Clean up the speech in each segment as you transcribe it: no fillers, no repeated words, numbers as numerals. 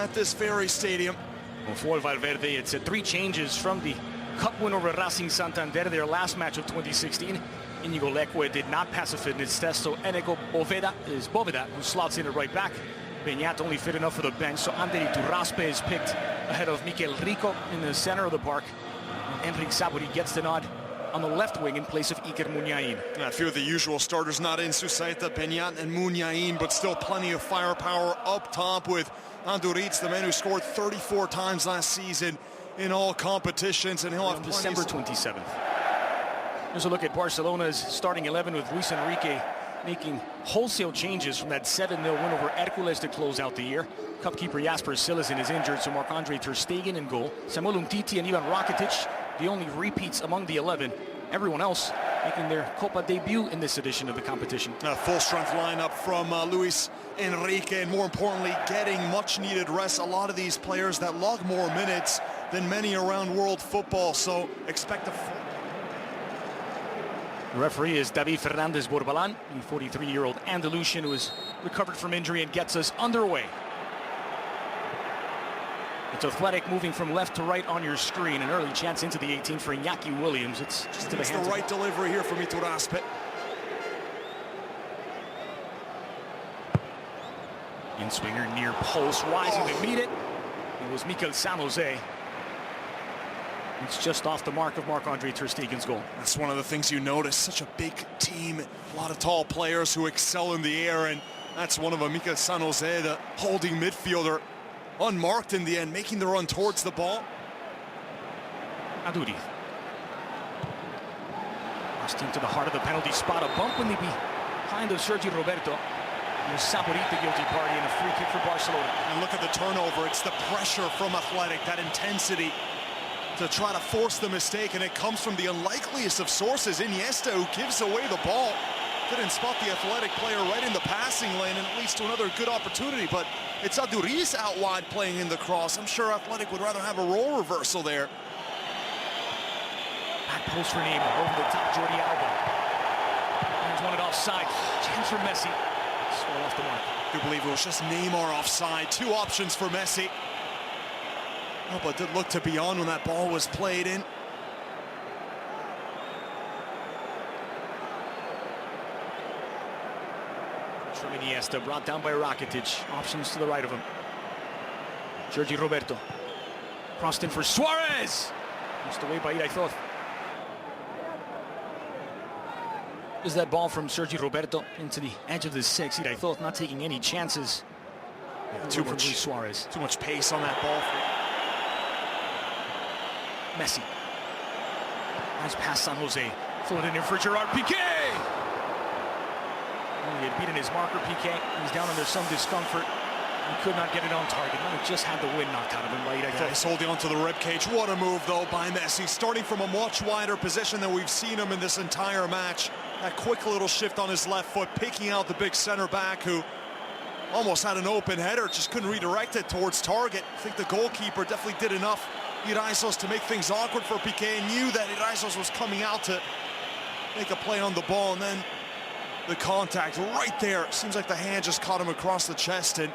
at this very stadium. For Valverde, it's 3 changes from the Cup win over Racing Santander, their last match of 2016. Inigo Leque did not pass a fitness test, so Enego Boveda who slots in at right back. Beñat only fit enough for the bench, so Ander Iturraspe is picked ahead of Mikel Rico in the center of the park. And Enric Saburi gets the nod on the left wing in place of Iker Muniain. A few of the usual starters not in, Susaeta, Beñat and Muniain, but still plenty of firepower up top with Anduriz, the man who scored 34 times last season in all competitions, and he'll have December 27th. Here's a look at Barcelona's starting 11 with Luis Enrique making wholesale changes from that 7-0 win over Hercules to close out the year. Cupkeeper Jasper Cillessen is injured, so Marc-Andre ter Stegen in goal. Samuel Umtiti and Ivan Rakitic, the only repeats among the 11. Everyone else making their Copa debut in this edition of the competition. A full-strength lineup from Luis Enrique, and more importantly, getting much-needed rest. A lot of these players that log more minutes than many around world football, so expect a... The referee is David Fernandez Borbalan, the 43-year-old Andalusian who has recovered from injury and gets us underway. It's Athletic moving from left to right on your screen. An early chance into the 18 for Iñaki Williams. It's just to the hands. The right delivery here from Iturraspe. In-swinger near post, rising to meet it. It was Mikel San Jose. It's just off the mark of Marc-Andre ter Stegen's goal. That's one of the things you notice. Such a big team, a lot of tall players who excel in the air, and that's one of them. Mikel San Jose, the holding midfielder, unmarked in the end, making the run towards the ball. Aduri. Crossed into the heart of the penalty spot. A bump when they behind of Sergi Roberto. There's Saporita guilty party and a free kick for Barcelona. And look at the turnover. It's the pressure from Athletic, that intensity to try to force the mistake, and it comes from the unlikeliest of sources. Iniesta, who gives away the ball, didn't spot the Athletic player right in the passing lane, and it leads to another good opportunity, but it's Aduriz out wide playing in the cross. I'm sure Athletic would rather have a role reversal there. Back post for Neymar, over the top, Jordi Alba. There's one offside. Chance for Messi. Swell off the mark. I do believe it was just Neymar offside. 2 options for Messi. Oh, but did look to be on when that ball was played in. From Iniesta, brought down by Rakitic. Options to the right of him. Sergi Roberto. Crossed in for Suarez. Pushed away by Iraizot. Is that ball from Sergi Roberto into the edge of the 6. Iraizot not taking any chances. Yeah, too much pace on that ball. Messi. Nice pass, San Jose. Floated in for Gerard Piqué. He had beaten his marker, Piqué. He's down under some discomfort. He could not get it on target. Might have just had the wind knocked out of him. Yeah, he's holding onto the ribcage. What a move, though, by Messi. Starting from a much wider position than we've seen him in this entire match. That quick little shift on his left foot, picking out the big center back who almost had an open header, just couldn't redirect it towards target. I think the goalkeeper definitely did enough, Iraizot, to make things awkward for Piqué. Knew that Iraizot was coming out to make a play on the ball, and then the contact right there. Seems like the hand just caught him across the chest, and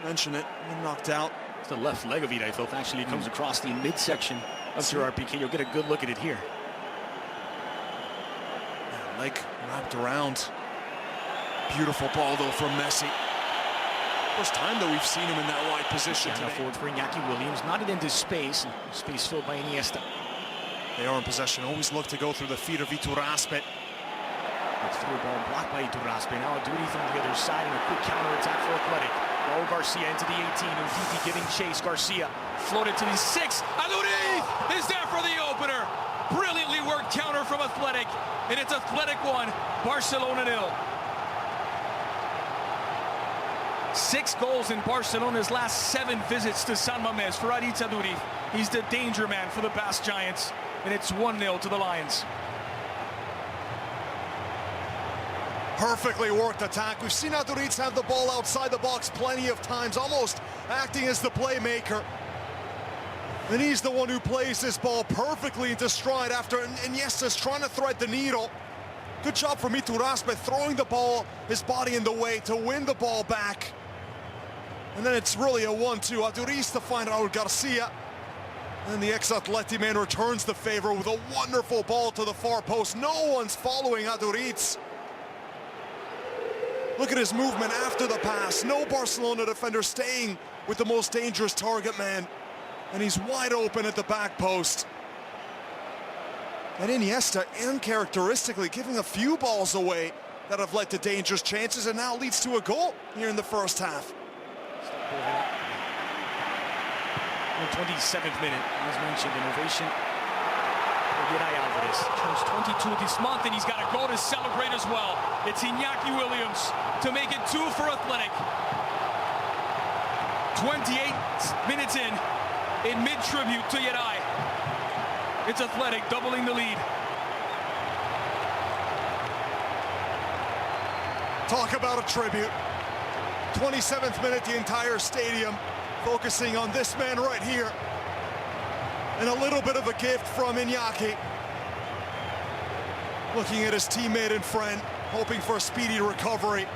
mention it, and knocked out. It's the left leg of Iraizot. Actually, comes across the midsection of Gerard Piqué. You'll get a good look at it here. Yeah, leg wrapped around. Beautiful ball, though, from Messi. First time that we've seen him in that wide position. Now forward for Iñaki Williams, knotted into space, and space filled by Iniesta. They are in possession. Always look to go through the feet of Iturraspe. It's through ball blocked by Iturraspe. Now a duty from the other side and a quick counter-attack for Athletic. Raul Garcia into the 18. Umtiti giving chase. Garcia floated to the 6. Aduriz is there for the opener. Brilliantly worked counter from Athletic. And it's Athletic 1, Barcelona 0. 6 goals in Barcelona's last 7 visits to San Mamés for Aritz Aduriz. He's the danger man for the Basque Giants. And it's 1-0 to the Lions. Perfectly worked attack. We've seen Aduriz have the ball outside the box plenty of times, almost acting as the playmaker. And he's the one who plays this ball perfectly into stride after Iniesta's trying to thread the needle. Good job from Iturraspe throwing the ball, his body in the way to win the ball back. And then it's really a 1-2. Aduriz to find Raul Garcia. And the ex-Atleti man returns the favor with a wonderful ball to the far post. No one's following Aduriz. Look at his movement after the pass. No Barcelona defender staying with the most dangerous target man. And he's wide open at the back post. And Iniesta, uncharacteristically, giving a few balls away that have led to dangerous chances and now leads to a goal here in the first half. In the 27th minute, as mentioned, innovation. Turns 22 this month, and he's got a goal to celebrate as well. It's Iñaki Williams to make it 2 for Athletic. 28 minutes in mid-tribute to Jedi. It's Athletic doubling the lead. Talk about a tribute. 27th minute, the entire stadium focusing on this man right here. And a little bit of a gift from Iñaki. Looking at his teammate and friend, hoping for a speedy recovery.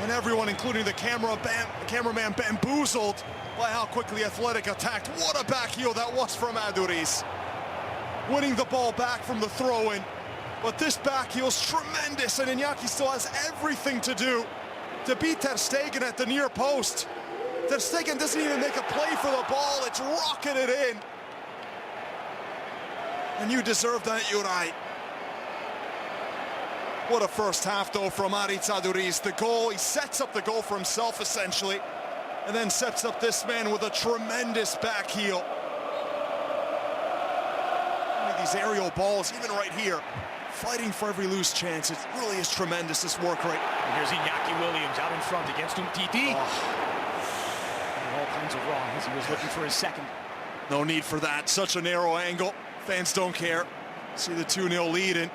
And everyone, including the cameraman, bamboozled by how quickly Athletic attacked. What a back heel that was from Aduriz. Winning the ball back from the throw-in. But this back heel's tremendous, and Iñaki still has everything to do to beat Ter Stegen at the near post. Ter Stegen doesn't even make a play for the ball. It's rocketed in. And you deserve that, you're right. What a first half, though, from Aritz Aduriz. The goal, he sets up the goal for himself, essentially, and then sets up this man with a tremendous back heel. These aerial balls, even right here, fighting for every loose chance. It really is tremendous, this work rate. And here's Iñaki Williams out in front against Umtiti. All kinds of wrong as he was looking for his second. No need for that. Such a narrow angle. Fans don't care. See the 2-0 lead in.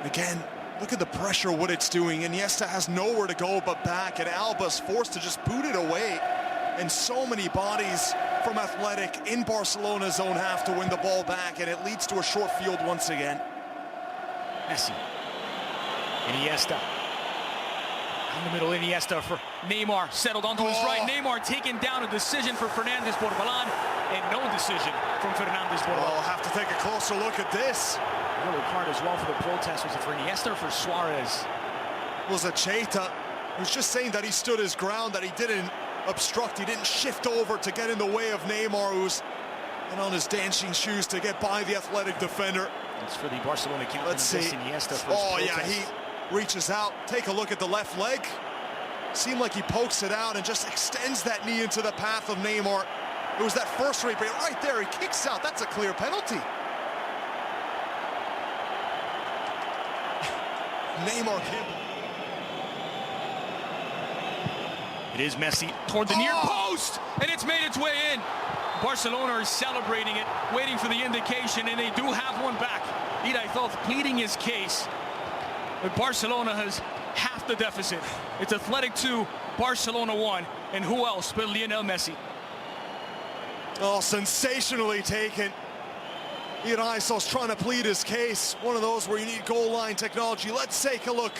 Again, look at the pressure, what it's doing. Iniesta has nowhere to go but back, and Alba's forced to just boot it away. And so many bodies from Athletic in Barcelona's own half to win the ball back, and it leads to a short field once again. Messi. Iniesta. In the middle, Iniesta for Neymar, settled onto his right. Neymar taking down, a decision for Fernandez Borbalán, and no decision from Fernandez Borbalán. I'll have to take a closer look at this. Yellow card as well for the protest. Was it for Iniesta or for Suarez? Was it Cheita? He was just saying that he stood his ground, that he didn't obstruct, he didn't shift over to get in the way of Neymar, who's and on his dancing shoes to get by the Athletic defender. It's for the Barcelona captain. Let's see. Iniesta for his protest. Yeah, he reaches out. Take a look at the left leg. Seemed like he pokes it out and just extends that knee into the path of Neymar. It was that first replay right there. He kicks out. That's a clear penalty. Neymar can't. It is Messi toward the near post, and it's made its way in. Barcelona is celebrating it, waiting for the indication, and they do have one back. Iday Thoth pleading his case, but Barcelona has half the deficit. It's Athletic 2, Barcelona 1, and who else but Lionel Messi? Oh, sensationally taken. Iday Thoth's trying to plead his case. One of those where you need goal line technology. Let's take a look.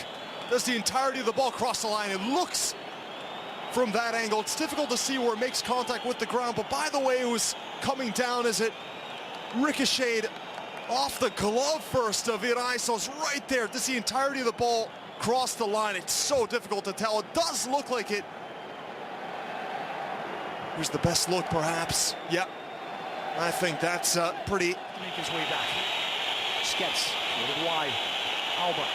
Does the entirety of the ball cross the line? It looks from that angle. It's difficult to see where it makes contact with the ground, but by the way, it was coming down as it ricocheted off the glove first of Iday Thoth right there. Does the entirety of the ball cross the line? It's so difficult to tell. It does look like it. Here's the best look, perhaps. Yep. I think that's pretty. Make his way back. Skets, a little wide. Alba.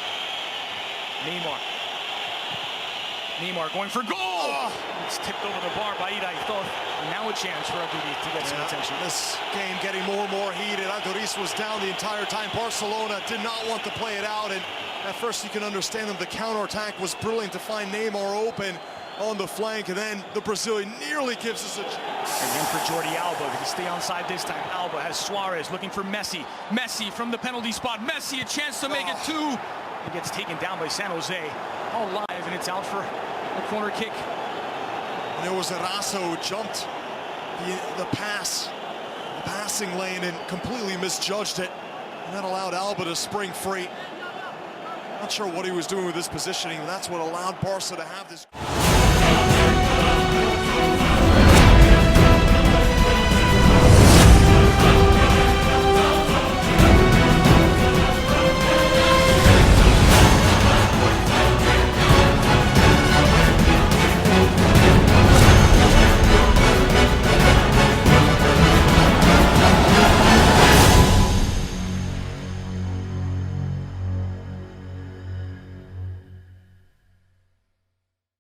Neymar going for goal! It's tipped over the bar by Iday Thoth. And now a chance for Aduriz to get some attention. This game getting more and more heated. Aduriz was down the entire time. Barcelona did not want to play it out, and at first you can understand them. The counterattack was brilliant to find Neymar open on the flank, and then the Brazilian nearly gives us a chance. Again for Jordi Alba. He stay onside this time. Alba has Suarez looking for Messi. Messi from the penalty spot. Messi a chance to make it 2. He gets taken down by San Jose. All live, and it's out for a corner kick. And it was Eraso who jumped the passing lane, and completely misjudged it. And that allowed Alba to spring free. Not sure what he was doing with his positioning, but that's what allowed Barca to have this.